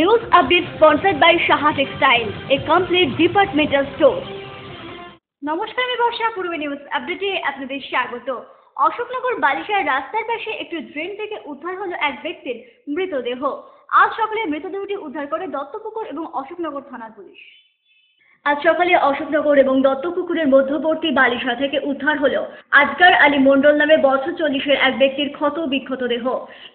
News update sponsored by Shaha Textile, a complete departmental store. নমস্কার, আমি বর্ষা। পূর্বে news আপডেটে আপনাদের স্বাগত। অশোকনগর বালিশার রাস্তার পাশে একটি ড্রেন থেকে উদ্ধার হলো এক ব্যক্তির মৃতদেহ। আজ সকালে মৃতদেহটি উদ্ধার করে দত্তপুকুর এবং অশোকনগর থানার পুলিশ। আজ সকালে অশোকনগর এবং দত্তপুকুরের মধ্যবর্তী বালিশা থেকে উদ্ধার হলো আজগার আলী মণ্ডল নামে বছর 40-এর এক ব্যক্তির ক্ষত বিক্ষত দেহ।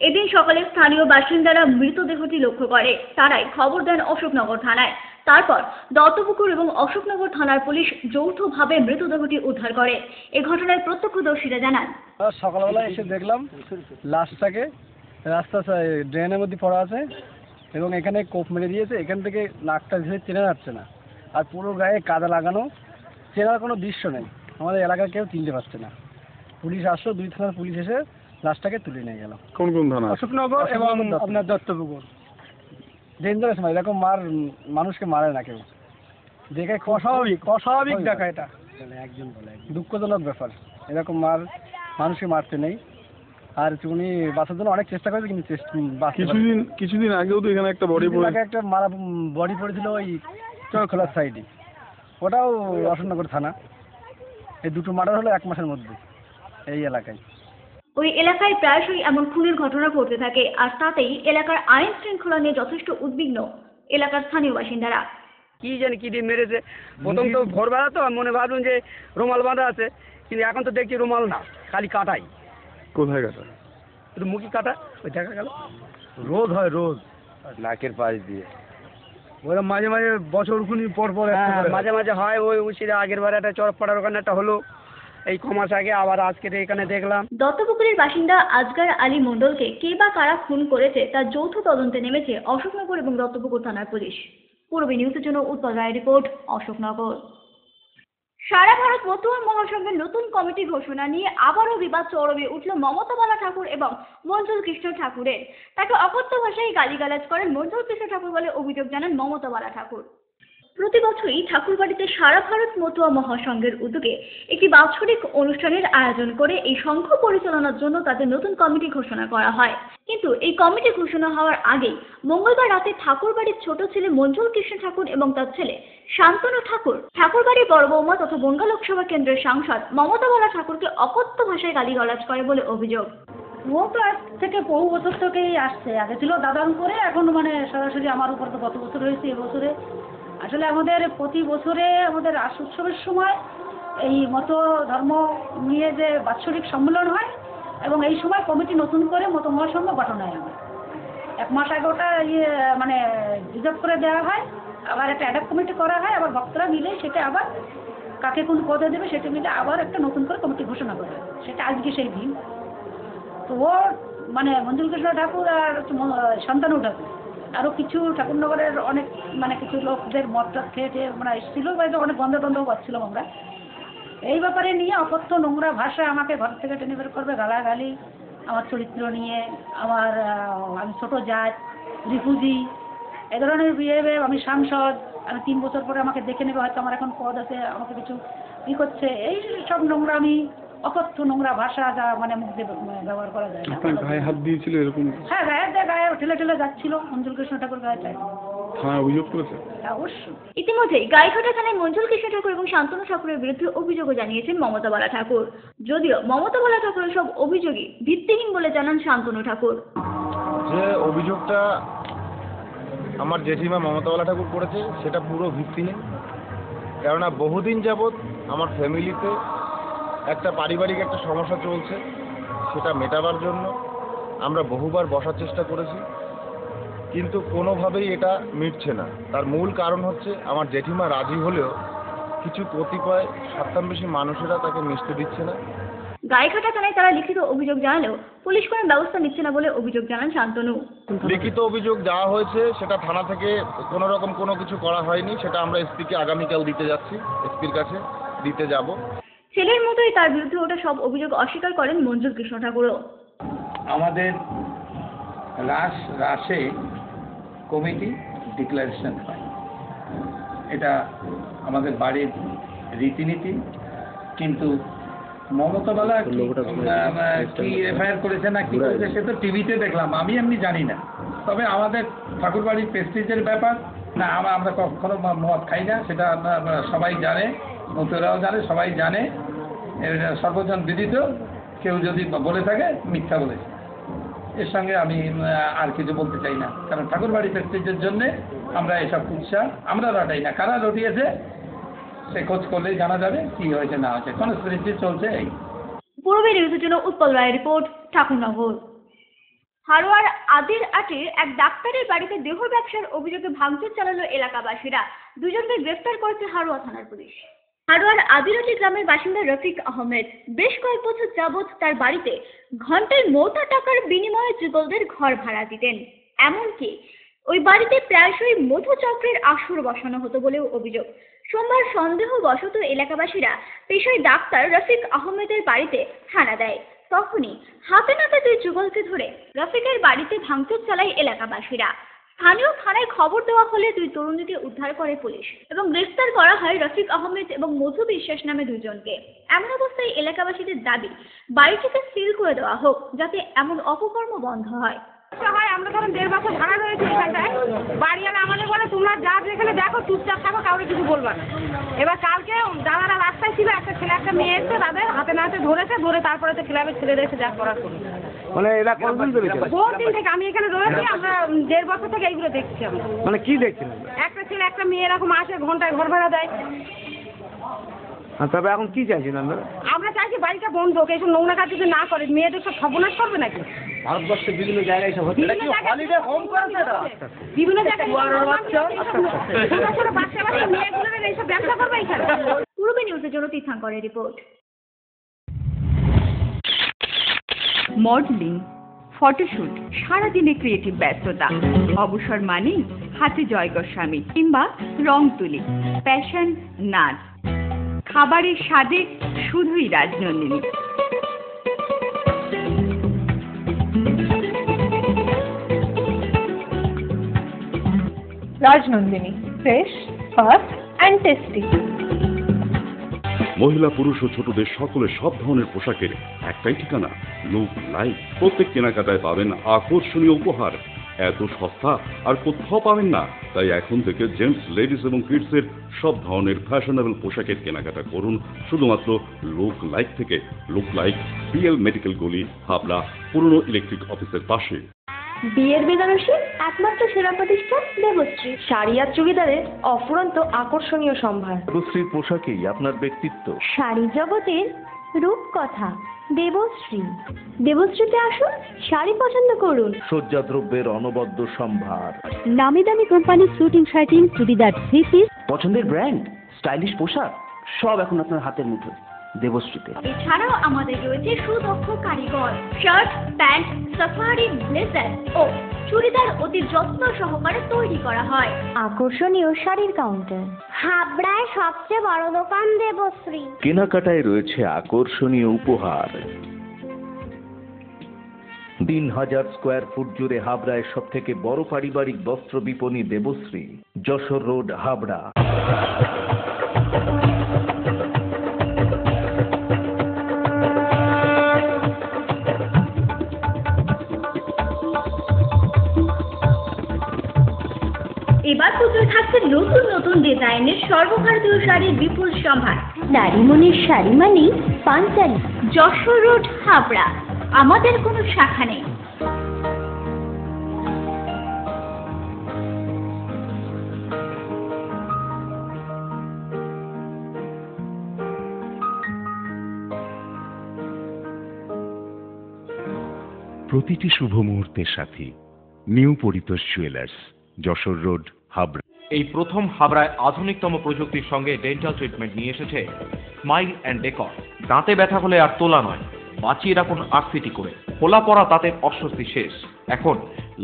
এদিন সকালে স্থানীয় বাসিন্দারা মৃতদেহটি লক্ষ্য করে তারাই খবর দেন অশোকনগর থানায়। তারপর দত্তপুকুর এবং অশোকনগর থানার পুলিশ যৌথভাবে মৃতদেহটি উদ্ধার করে। এ ঘটনায় প্রত্যক্ষদর্শীরা জানান, সকালবেলা এসে দেখলাম লাশটাকে রাস্তা ড্রেনের মধ্যে পড়া আছে এবং এখানে কোপ মেরে দিয়েছে। এখান থেকে নাকটা ধরে চেনা যাচ্ছে না, আর পুরো গায়ে কাদা লাগানো, চেনার কোনো দৃশ্য নেই। আমাদের এলাকার কেউ চিনতে পারছে না। পুলিশ আসলো, 2 থানার পুলিশ এসে লাশটাকে তুলে নিয়ে গেল। কোন কোন থানা? অশোকনগর এবং আপনার দত্তপুকুর। ডেঞ্জারাস নয়, এরকম মানুষকে মারে না কেউ। দেখে অস্বাভাবিক দেখা, এটা একজন বলে দুঃখজনক ব্যাপার। এরকম মানুষকে মারতে নেই। আর উনি বাঁচার জন্য অনেক চেষ্টা করেছে, কিন্তু কিছুদিন আগেও তো এখানে একটা বডি পড়েছিল ওই চরখোলার সাইডে, ওটাও অশোকনগর থানা। এই দুটো মার্ডার হলো 1 মাসের মধ্যে এই এলাকায়। ওই এলাকায় প্রায়শই এমন খুনের ঘটনা ঘটতে থাকে, আর তাতেই এলাকার আইন শৃঙ্খলা নিয়ে যথেষ্ট উদ্বিগ্ন এলাকার স্থানীয় বাসিন্দারা। কি জানি কি দিয়ে মেরেছে। প্রথম তো ভোরবেলা তো মনে ভাবলাম যে রুমাল বাঁধা আছে, কিন্তু এখন তো দেখছি রুমাল না, খালি কাটাই। কোথায় কাটা? একটু মুখি কাটা, ওই দেখা গেল। রোজ হয়, রোজ নাকের পাশ দিয়ে ওরা মাঝে মাঝে বছর পর মাঝে মাঝে হয়। ওই উচিরা আগের বার একটা চরপাড়ার ওখানে একটা হলো, এই কমাস আগে, আবার আজকে এখানে দেখলাম। দত্তপুকুরের বাসিন্দা আজগার আলী মণ্ডলকে কে বা কারা খুন করেছে তার যৌথ তদন্তে নেমেছে অশোকনগর এবং দত্তপুকুর থানার পুলিশ। পূর্বে নিউজের জন্য উৎপল রায়ের রিপোর্ট, অশোকনগর। সারা ভারত মতুয়া মহাসংঘের নতুন কমিটি ঘোষণা নিয়ে আবারও বিবাদ চরমে উঠল মমতা বালা ঠাকুর এবং মঞ্জুল কৃষ্ণ ঠাকুরের। তাকে অকথ্য ভাষায় গালিগালাজ করেন মঞ্জুল কৃষ্ণ ঠাকুর বলে অভিযোগ জানান মমতা বালা ঠাকুর। প্রতি বছরই ঠাকুরবাড়িতে সারা ভারত মতুয়া মহাসংঘের উদ্যোগে একটি বাৎসরিক অনুষ্ঠানের আয়োজন করে এই সংঘ পরিচালনার জন্য তাদের নতুন কমিটি ঘোষণা করা হয়। কিন্তু এই কমিটি ঘোষণা হওয়ার আগেই মঙ্গলবার রাতে ঠাকুরবাড়ির ছোট ছেলে মঞ্জুল কৃষ্ণ ঠাকুর এবং তার ছেলে শান্তনু ঠাকুর ঠাকুরবাড়ির বড় বৌমা তথা বনগাঁ লোকসভা কেন্দ্রের সাংসদ মমতা বালা ঠাকুরকে অকথ্য ভাষায় গালিগালাজ করে বলে অভিযোগ। ও তো আজ থেকে বহু বছর থেকেই আসছে। আগে ছিল দাদান করে, এখন মানে সরাসরি আমার উপর তো গত বছর হয়েছে। এবছরে আসলে আমাদের প্রতি বছরে আমাদের রাস উৎসবের সময় এই মত ধর্ম নিয়ে যে বাৎসরিক সম্মেলন হয়, এবং এই সময় কমিটি নতুন করে মত মহাসংঘ গঠন হয়। আমার 1 মাস আগে ওটা মানে রিজার্ভ করে দেওয়া হয়, আবার একটা অ্যাডাপ কমিটি করা হয়, আবার ভক্তরা মিলে সেটা আবার কাকে কোন পদে দেবে সেটা মিলে আবার একটা নতুন করে কমিটি ঘোষণা করে। সেটা আজকে সেই দিন। তো ও মানে মঞ্জুল কৃষ্ণ ঠাকুর আর শান্তনু ঠাকুর আরও কিছু ঠাকুরনগরের অনেক মানে কিছু লোকদের মদটা খেয়ে মানে এসেছিল, বাড়িতে অনেক গন্ধ পাচ্ছিলাম আমরা। এই ব্যাপারে নিয়ে অকথ্য নোংরা ভাষা আমাকে ঘর থেকে টেনে বের করবে, গালাগালি, আমার চরিত্র নিয়ে, আমি ছোট জাত, রিফিউজি, এ ধরনের বিহেভিয়ার। আমি সাংসদ, আমি 3 বছর পরে আমাকে দেখে নেবে, হয়তো আমার এখন পদ আছে, আমাকে কিছু করছে। এই সব নোংরা, আমি অকথ্য নোংরা ভাষা যা মানে মুখ দিয়ে ব্যবহার করা যায় না। গায়ে হাত দিয়েছিল এরকম? হ্যাঁ, গায়ে ঠেলে যাচ্ছিল মঞ্জুল কৃষ্ণ ঠাকুর গায়ে। হ্যাঁ, অভিযোগ করেছে অবশ্যই। ইতিমধ্যেই গাইঘাটা থানায় মঞ্জুল কৃষ্ণ ঠাকুর এবং শান্তনু ঠাকুরের বিরুদ্ধে অভিযোগও জানিয়েছেন মমতা বালা ঠাকুর। যদিও মমতা বালা ঠাকুরের সব অভিযোগই ভিত্তিহীন বলে জানান শান্তনু ঠাকুর। যে অভিযোগটা আমার জেঠিমা মমতা বালা ঠাকুর করেছে সেটা পুরো ভিত্তিহীন। কেননা বহুদিন যাবৎ আমার ফ্যামিলিতে একটা পারিবারিক একটা সমস্যা চলছে, সেটা মেটাবার জন্য আমরা বহুবার বসার চেষ্টা করেছি, কিন্তু কোনোভাবেই এটা মিটছে না। তার মূল কারণ হচ্ছে আমার জেঠিমা রাজি হলেও কিছু কতিপয় স্বার্থান্বেষী মানুষেরা তাকে মিশতে দিচ্ছে না। গাইঘাটা থানায় তারা লিখিত অভিযোগ জানালেও পুলিশ কোনো ব্যবস্থা নিচ্ছে না বলে অভিযোগ জানান শান্তনু। লিখিত অভিযোগ দেওয়া হয়েছে, সেটা থানা থেকে কোনো রকম কোনো কিছু করা হয়নি। সেটা আমরা এসপিকে আগামীকাল দিতে যাচ্ছি, এসপির কাছে দিতে যাব। ছেলের মতোই তার বিরুদ্ধে ওটা সব অভিযোগ অস্বীকার করেন মঞ্জুল কৃষ্ণ ঠাকুরও। আমাদের রাসে কমিটি ডিক্লারেশন হয়, এটা আমাদের বাড়ির রীতিনীতি। কিন্তু মমতা বালা কি এফআইআর করেছে না কি করেছে সে তো টিভিতে দেখলাম, আমি এমনি জানি না। তবে আমাদের ঠাকুরবাড়ির প্রেস্টিজের ব্যাপার না, আমরা কখনো মদ খাই না, সেটা সবাই জানে, নতুনরাও জানে, সবাই জানে, সর্বজন বিদিত। কেউ যদি বলে থাকে মিথ্যা বলেছে, এর সঙ্গে আমি আর কিছু বলতে চাই না, কারণ ঠাকুরবাড়ি প্রেস্টিজের জন্যে আমরা এসব কুৎসা আমরা রটাই না। কারা রটিয়েছে সে খোঁজ করলেই জানা যাবে কি হয়েছে না হয়েছে, কনস্পিরেসি চলছে এই। পূর্বে নিউজের জন্য উৎপল রায়ের রিপোর্ট, ঠাকুরনগর। হারোয়ার আদির আটির এক ডাক্তারের বাড়িতে দেহ ব্যবসার অভিযোগে ভাঙচুর চালালো এলাকাবাসীরা। দুজনকে গ্রেফতার করেছে হারোয়া থানার পুলিশ। হারোয়ার আদিরাটি গ্রামের বাসিন্দা রফিক আহমেদ বেশ কয়েক বছর যাবৎ তার বাড়িতে ঘন্টায় মোটা টাকার বিনিময়ে যুগলদের ঘর ভাড়া দিতেন। এমনকি ওই বাড়িতে প্রায়শই মধুচক্রের আসর বসানো হতো বলেও অভিযোগ। সোমবার সন্দেহবশত এলাকাবাসীরা পেশায় ডাক্তার রফিক আহমেদের বাড়িতে হানা দেয়। তখনই হাতে নাতে দুই যুগলকে ধরে রফিকের বাড়িতে ভাঙচুর চালায় এলাকাবাসীরা। স্থানীয় থানায় খবর দেওয়া হলে দুই তরুণীকে উদ্ধার করে পুলিশ এবং গ্রেফতার করা হয় রফিক আহমেদ এবং মধু বিশ্বাস নামে দুজনকে। এমন অবস্থায় এলাকাবাসীদের দাবি বাড়িটিকে সিল করে দেওয়া হোক, যাতে এমন অপকর্ম বন্ধ হয়। আমরা ধরুন 1.5 বছর ভাড়া রয়েছে এখানটায়, বাড়িওয়ালা আমাদের বলে তোমরা যা যেখানে দেখো চুপচাপ থাকো, কাউকে কিছু বলবা না। এবার কালকে দাদারা রাস্তায় ছিল, একটা ছেলে একটা মেয়ে এসছে, তাদের হাতে নাতে ধরেছে, ধরে তারপরে তো ক্লাবের ছেলেদের এসে যা করার করলো। মানে এরা কতদিন ধরে বহু দিন থেকে আমি এখানে রয়েছি, আমরা 1.5 বছর থেকে এইগুলো দেখছি। আমরা মানে কি দেখছেন? একটা ছেলে একটা মেয়ে এরকম আসে, ঘন্টায় ঘর ভাড়া দেয়। তবে এখন কি চাইছেন আপনারা? আমরা চাইছি বাড়িটা বন্ধ হোক, এইসব নোংরা কাজ যদি না করে মেয়েদের সব সর্বনাশ করবে নাকি? ভারতবর্ষের বিভিন্ন জায়গায় সব হচ্ছে। বিভিন্ন জায়গায় বাচ্চা বাচ্চা মেয়েগুলো এইসব ব্যবসা করবে এখানে। পূর্বে নিউজের জন্য তীর্থাঙ্করের রিপোর্ট। মডেলিং, ফটোশুট, সারাদিনে ক্রিয়েটিভ ব্যস্ততা, অবসর মানেই হাতে জয় গোস্বামী কিংবা রং তুলি, প্যাশন, নাচ, খাবারের স্বাদে শুধুই Rajnandini. Rajnandini, fresh, fast and tasty. মহিলা পুরুষ ও ছোটদের সকলের সব ধরনের পোশাকের একটাই ঠিকানা, লুক লাইক। প্রত্যেক কেনাকাটায় পাবেন আকর্ষণীয় উপহার। এত সস্তা আর কোথাও পাবেন না। তাই এখন থেকে জেন্টস, লেডিস এবং কিডসের সব ধরনের ফ্যাশনেবল পোশাকের কেনাকাটা করুন শুধুমাত্র লুক লাইক থেকে। লুক লাইক, বিএল মেডিকেল গলি, হাবড়া, পুরনো ইলেকট্রিক অফিসের পাশে। বিয়ের বেনারসি একমাত্র সেরা প্রতিষ্ঠান দেবশ্রী। শাড়ি আর চুড়িদারের অফুরন্ত আকর্ষণীয় সম্ভার। দেবশ্রীর পোশাকেই আপনার ব্যক্তিত্ব। শাড়ি জগতের রূপকথা দেবশ্রী। দেবশ্রীতে আসুন, শাড়ি পছন্দ করুন। সজ্জাদ্রব্যের অনবদ্য সম্ভার। নামি দামি কোম্পানির শুটিং শার্টিং, চুড়িদার, থ্রি পিস, পছন্দের ব্র্যান্ড, স্টাইলিশ পোশাক সব এখন আপনার হাতের মুঠোয় দেবশ্রীতে। এছাড়াও আমাদের রয়েছে সুদক্ষ কারিগর। শার্ট, প্যান্ট, সাফারি, ব্লেজার ও চুড়িদার অতি যত্ন সহকারে তৈরি করা হয়। আকর্ষণীয় শাড়ির কাউন্টার। হাবড়ায় সবচেয়ে বড় দোকান দেবশ্রী। কেনাকাটায় রয়েছে আকর্ষণীয় উপহার। 3000 স্কোয়ার ফুট জুড়ে হাবড়ায় সব থেকে বড় পারিবারিক বস্ত্র বিপণী দেবশ্রী, যশোর রোড, হাবড়া। এবার পুজোয় থাকছে নতুন নতুন ডিজাইনের সর্বভারতীয় শাড়ির বিপুল সম্ভার। নারী মনের শাড়ি মানেই পাঞ্চালী। যশোর রোড, হাবড়া। আমাদের কোনো শাখা নেই। প্রতিটি শুভ মুহূর্তের সাথী new Paritosh jewellers, Jessore road, Habra. এই প্রথম হাবড়ায় আধুনিকতম প্রযুক্তির সঙ্গে ডেন্টাল ট্রিটমেন্ট নিয়ে এসেছে স্মাইল অ্যান্ড ডেকর। দাঁতে ব্যথা হলে আর তোলা নয়, বাঁচিয়ে রাখুন আরসিটি করে। খোলা পড়া দাঁতের অস্বস্তি শেষ। এখন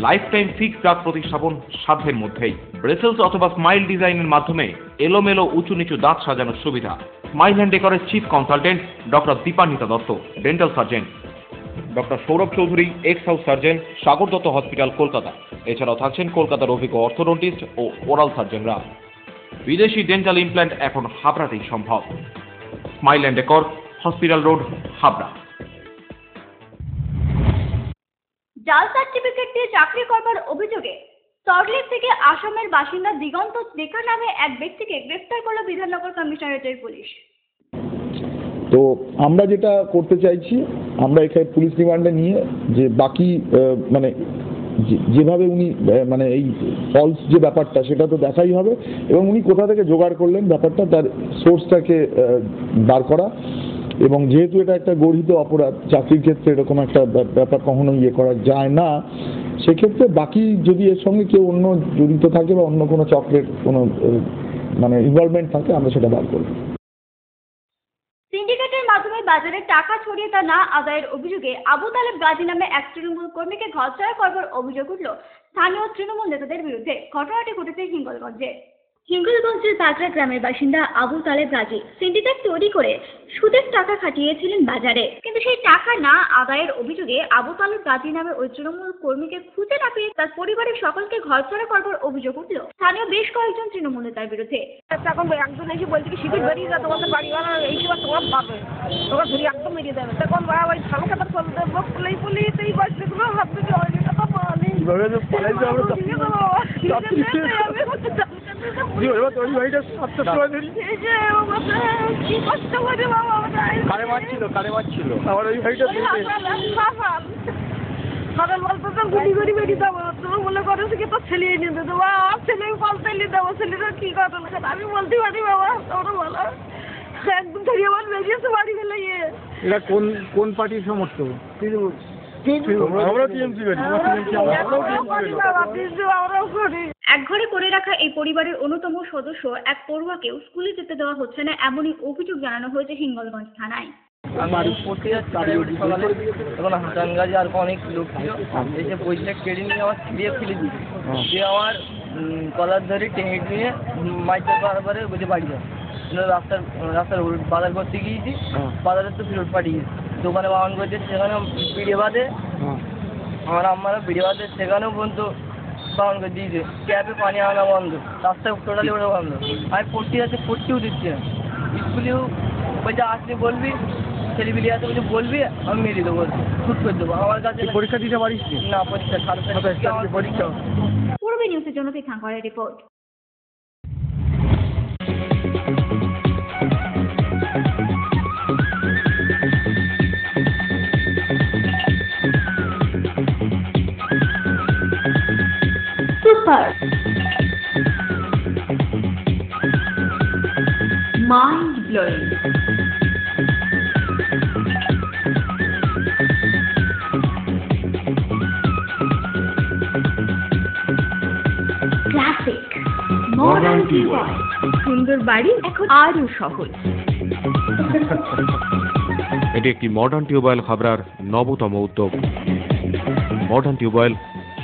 লাইফ টাইম ফিক্স দাঁত প্রতিস্থাপন সাধ্যের মধ্যেই। ব্রেসেলস অথবা স্মাইল ডিজাইনের মাধ্যমে এলোমেলো উঁচু নিচু দাঁত সাজানোর সুবিধা। স্মাইল অ্যান্ড ডেকরের chief consultant doctor Dipanwita Dutta, dental surgeon. Doctor Sourav Chowdhury, ex house surgeon, Sagar Dutta hospital, Kolkata. এছাড়াও থাকছেন কলকাতার অভিজ্ঞ অর্থোডন্টিস্ট ও ওরাল সার্জনরা। বিদেশি ডেন্টাল ইমপ্ল্যান্ট এখন হাবড়াতেই সম্ভব। Smile and decor, hospital road, Habra. জাল সার্টিফিকেট দিয়ে চাকরি করবার অভিযোগে সল্টলেক থেকে আসামের বাসিন্দা দিগন্ত দেখা নামে এক ব্যক্তিকে গ্রেফতার করল বিধাননগর কমিশনারেটের পুলিশ। তো আমরা যেটা করতে চাইছি, আমরা এখানে পুলিশ রিমান্ডে নিয়ে যে বাকি মানে যেভাবে উনি মানে এই ফলস যে ব্যাপারটা সেটা তো দেখাই হবে, এবং উনি কোথা থেকে জোগাড় করলেন ব্যাপারটা, তার সোর্সটাকে বার করা, এবং যেহেতু এটা একটা গর্হিত অপরাধ, চাকরির ক্ষেত্রে এরকম একটা ব্যাপার কখনো ইয়ে করা যায় না, সেক্ষেত্রে বাকি যদি এর সঙ্গে কেউ অন্য জড়িত থাকে বা অন্য কোনো চক্রের কোনো মানে ইনভলভমেন্ট থাকে, আমরা সেটা বার করব। সিন্ডিকেটের মাধ্যমে বাজারে টাকা ছড়িয়ে তা না আদায়ের অভিযোগে আবু তালেব গাজী নামে এক তৃণমূল কর্মীকে ঘরছাড়া করবার অভিযোগ উঠল স্থানীয় তৃণমূল নেতাদের বিরুদ্ধে। ঘটনাটি ঘটেছে হিঙ্গলগঞ্জে। হিঙ্গলগঞ্জের বাগড়া গ্রামের বাসিন্দা আবু তালেব গাজী সিন্ডিকেট তৈরি করে সুদের টাকা খাটিয়েছিলেন বাজারে, কিন্তু সেই টাকা না আদায়ের অভিযোগে আবু তালেব গাজী নামে ওই তৃণমূল কর্মীকে খুঁজে না পেয়ে তার পরিবারের সকলকে ঘরছাড়া করবার অভিযোগ উঠল স্থানীয় বেশ কয়েকজন তৃণমূল নেতার বিরুদ্ধে। এখন একজন এসে বলছে কি শিবির বেরিয়ে যা, তোমাদের বাড়িওয়ালা এই কি তোমার পাবে, তোমরা ঘুরি একদম মেরিয়ে দেবে। তখন ওই ভালো কথা চলতে বলি এই বাচ্চাগুলো ভাবতে যে অনেক কথা পাওয়ানি সকাল বলতো তো গুলি গুলি বেরিয়ে দেবো, তুমি মনে করো কি তোর ছেলে নিয়ে দেবো, আর ছেলে বলতে নিয়ে দেবো, ছেলেটা কি কথা না আমি বলতে পারি বাবা, তোমরা বলো একদম ধরিয়ে বল বেরিয়েছে বাড়ি গেলে। এরা কোন পার্টির সমর্থক? একঘরে করে রাখা এই পরিবারের অন্যতম সদস্য এক পড়ুয়াকেও স্কুলে যেতে দেওয়া হচ্ছে না, এমনই অভিযোগ জানানো হয়েছে হিঙ্গলগঞ্জ থানায়। আমি পড়তে যাচ্ছি সকালে, তখন হাসান গাজী আর অনেক লোক ছিল, এসে বইটা কেড়ে নিয়ে আমার ছিঁড়িয়ে ফেলে দিই, দিয়ে আমার কলার ধরে টেনে নিয়ে মাইকের বারবারে বসে বাড়ি যায়। রাস্তার বাজার করতে গিয়েছি, বাজারে তো ফেরত পাঠিয়েছি, দোকানে বাগান করছে সেখানেও পিড়ে বাঁধে, আমার আম্মারা পিড়ে বাঁধে সেখানেও পর্যন্ত বাগান করে দিয়েছে, ক্যাবে পানি আনা বন্ধ, রাস্তায় টোটালি ওটা বন্ধ। আমি পড়তে যাচ্ছি, পড়তেও দিচ্ছি না, স্কুলেও বলছে আসলে বলবি, ছেলেপিলি আছে বলছে বলবি, আমি মেরে দেবো, শুট করে দেবো। আমার কাছে পরীক্ষা দিতে পারিস না, পরীক্ষা পরীক্ষা। পূর্বে নিউজের জন্য তীর্থাঙ্করের report. Super mind blowing, classic, modern tube well, সুন্দর বাড়ি এখন আরও সহজ। এটি একটি মডার্ন টিউবওয়েল হাবড়ার নবতম উদ্যোগ। মডার্ন টিউবওয়েল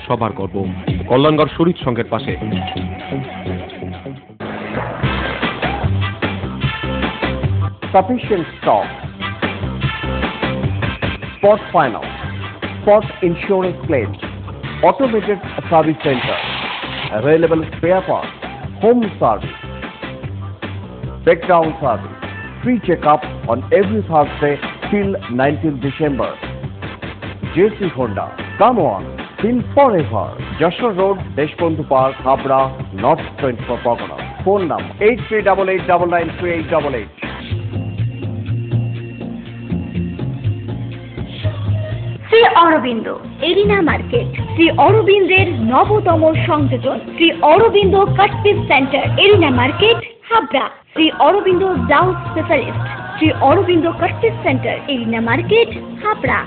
সবার গর্ব, কল্যাণগড় শরীর সংঘের পাশে। Sufficient stock. Spot finance, spot insurance claims, automated service center, available spare parts, home service, breakdown service, free checkup on every Thursday till 19th December. JC Honda, come on, feel forever. Joshua Road, Deshbandhu Park, Habra, North 24 Pagana. Phone number 8388993888. Shri Aurobindo arena market, Shri অরবিন্দের নবতম সংযোজন, Shri Aurobindo cut piece centre, arena market, Habra. Shri Aurobindo blouse specialist, Shri Aurobindo cut piece centre, arena market, Habra.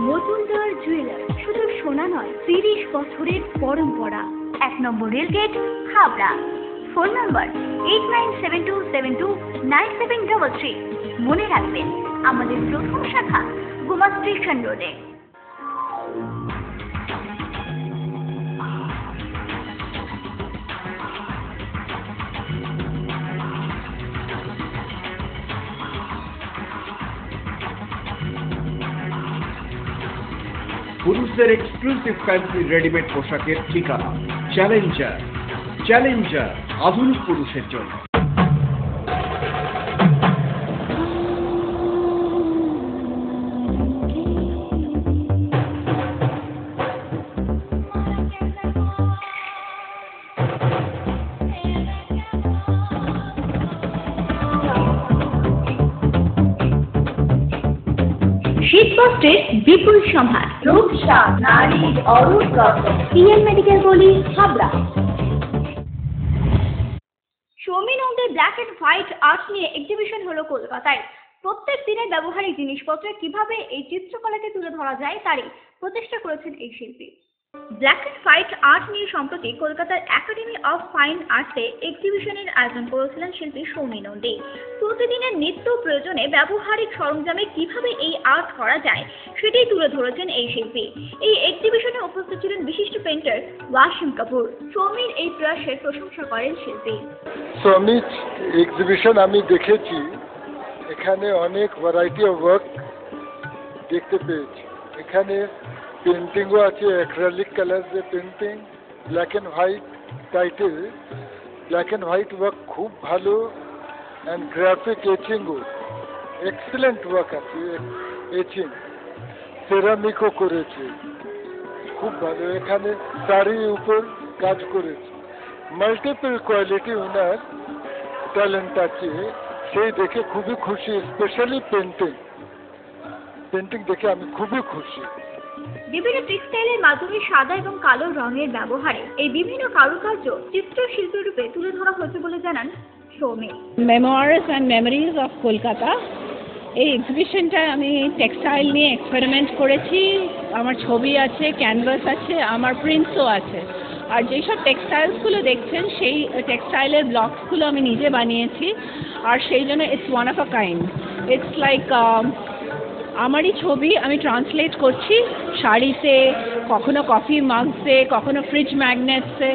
Majumdar jewellers, শুধু সোনা নয়, 30 বছরের পরম্পরা। 1 নম্বর rail gate, Habra. Phone number 8972729733। মনে রাখবেন, আমাদের প্রথম শাখা গোমা স্টেশন রোডে। পুরুষদের এক্সক্লুসিভ ফ্যান্সি রেডিমেড পোশাকের ঠিকানা চ্যালেঞ্জার। চ্যালেঞ্জার আধুনিক পুরুষের জন্য। শীতবস্ত্রের বিপুল সম্ভার, রূপসা নারীর অরূপ রত্ন, পিএম মেডিকেল গলি, হাবড়া। সৌমিনন্দের ব্ল্যাক অ্যান্ড হোয়াইট আর্ট নিয়ে এক্সিবিশন হলো কলকাতায়। প্রত্যেক দিনের ব্যবহারিক জিনিসপত্রে কিভাবে এই চিত্রকলাকে তুলে ধরা যায় তারই প্রচেষ্টা করেছেন এই শিল্পী। ব্ল্যাক অ্যান্ড হোয়াইট আর্ট নিয়ে সম্প্রতি কলকাতার একাডেমি অফ ফাইন আর্টসে এক্সিবিশনের আয়োজন করেছিলেন শিল্পী সৌমিনন্দী। প্রতিদিনের নিত্য প্রয়োজনে ব্যবহারিক সরঞ্জামে কিভাবে এই আর্ট করা যায় সেটাই তুলে ধরেছেন এই শিল্পী। এই এক্সিবিশনে উপস্থিত ছিলেন বিশিষ্ট পেইন্টার ওয়াসিম কাপুর। সৌমির এই প্রয়াসের প্রশংসা করেন শিল্পী। সৌমির এক্সিবিশন আমি দেখেছি, এখানে অনেক ভ্যারাইটি অফ ওয়ার্ক দেখতে পেয়েছি। এখানে পেন্টিংও আছে, অ্যাক্রিলিক কালার্সে painting, black and white title. Black and white work খুব ভালো, অ্যান্ড গ্রাফিক এচিংও এক্সেলেন্ট ওয়ার্ক আছে। এচিং সেরামিকও করেছে, খুব ভালো। এখানে শাড়ির উপর কাজ করেছে। মাল্টিপল কোয়ালিটি ওনার ট্যালেন্ট আছে, সেই দেখে খুবই খুশি। স্পেশালি পেন্টিং দেখে আমি খুবই খুশি। বিভিন্ন টেক্সটাইলের মাধ্যমে সাদা এবং কালো রঙের ব্যবহারে এই বিভিন্ন কারুকার্য চিত্রশিল্পী রূপে তুলে ধরা হয়েছে বলে জানান Soumi. Memoirs and memories of Kolkata, এই এক্সিবিশনটায় আমি টেক্সটাইল নিয়ে এক্সপেরিমেন্ট করেছি। আমার ছবি আছে, ক্যানভাস আছে, আমার প্রিন্টসও আছে। আর যেসব টেক্সটাইলসগুলো দেখছেন সেই টেক্সটাইলের ব্লকসগুলো আমি নিজে বানিয়েছি। আর সেই জন্য it's one of a kind. It's like আমারই ছবি আমি ট্রান্সলেট করছি শাড়িতে, কখনো কফি মাগসে, কখনো ফ্রিজ ম্যাগনেটসে।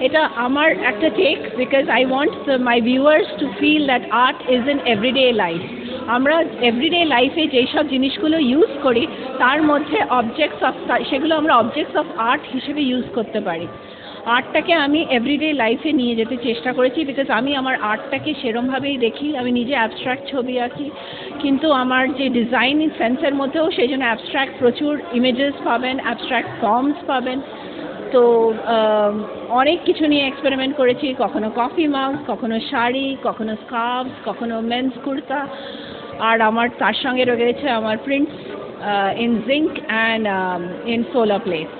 এটা আমার একটা take, because I want my viewers to feel that art is in everyday life. আমরা এভরিডে লাইফে যেই সব জিনিসগুলো ইউজ করি তার মধ্যে সেগুলো আমরা অবজেক্টস অফ আর্ট হিসেবে ইউজ করতে পারি। আর্টটাকে আমি এভরিডে লাইফে নিয়ে যেতে চেষ্টা করেছি, বিকজ আমি আমার আর্টটাকে সেরমভাবেই দেখি। আমি নিজে অ্যাবস্ট্রাক্ট ছবি আঁকি, কিন্তু আমার যে ডিজাইন সেন্সের মধ্যেও সেই জন্য অ্যাবস্ট্রাক্ট প্রচুর ইমেজেস পাবেন, অ্যাবস্ট্রাক্ট ফর্মস পাবেন। তো অনেক কিছু নিয়ে এক্সপেরিমেন্ট করেছি, কখনো কফি মাগস, কখনো শাড়ি, কখনো স্কার্ফস, কখনো মেন্স কুর্তা। আর আমার তার সঙ্গে রয়েছে আমার prints in zinc and in solar plate.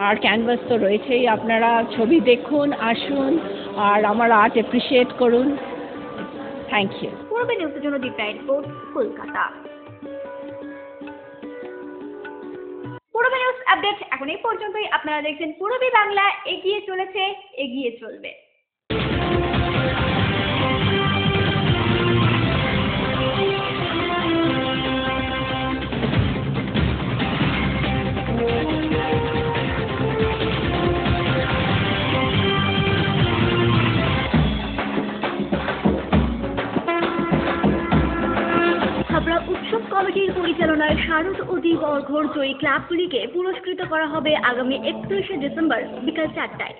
আর ক্যানভাস তো রয়েছেই। আপনারা ছবি দেখুন, আসুন, আর আমার আর্ট অ্যাপ্রিসিয়েট করুন। Thank you. পূর্বে নিউজের জন্য দীপ্তা রিপোর্ট, কলকাতা। পূর্বে নিউজ আপডেট এখন এই পর্যন্তই। আপনারা দেখছেন পূর্বী বাংলা, এগিয়ে চলেছে, এগিয়ে চলবে। উৎসব কমিটির পরিচালনায় শারদ ও দ্বীপ অর্ঘ্যর জয়ী ক্লাবগুলিকে পুরস্কৃত করা হবে আগামী 31শে ডিসেম্বর বিকাল 4টায়।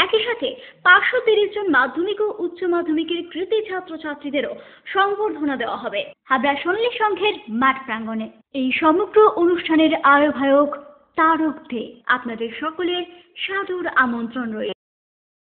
একই সাথে 530 জন মাধ্যমিক ও উচ্চ মাধ্যমিকের কৃতী ছাত্রছাত্রীদেরও সংবর্ধনা দেওয়া হবে হাবড়া সন্ন্যাসী সংঘের মাঠ প্রাঙ্গণে। এই সমগ্র অনুষ্ঠানের আয়োজক তারক দে। আপনাদের সকলের সাদর আমন্ত্রণ রয়েছে।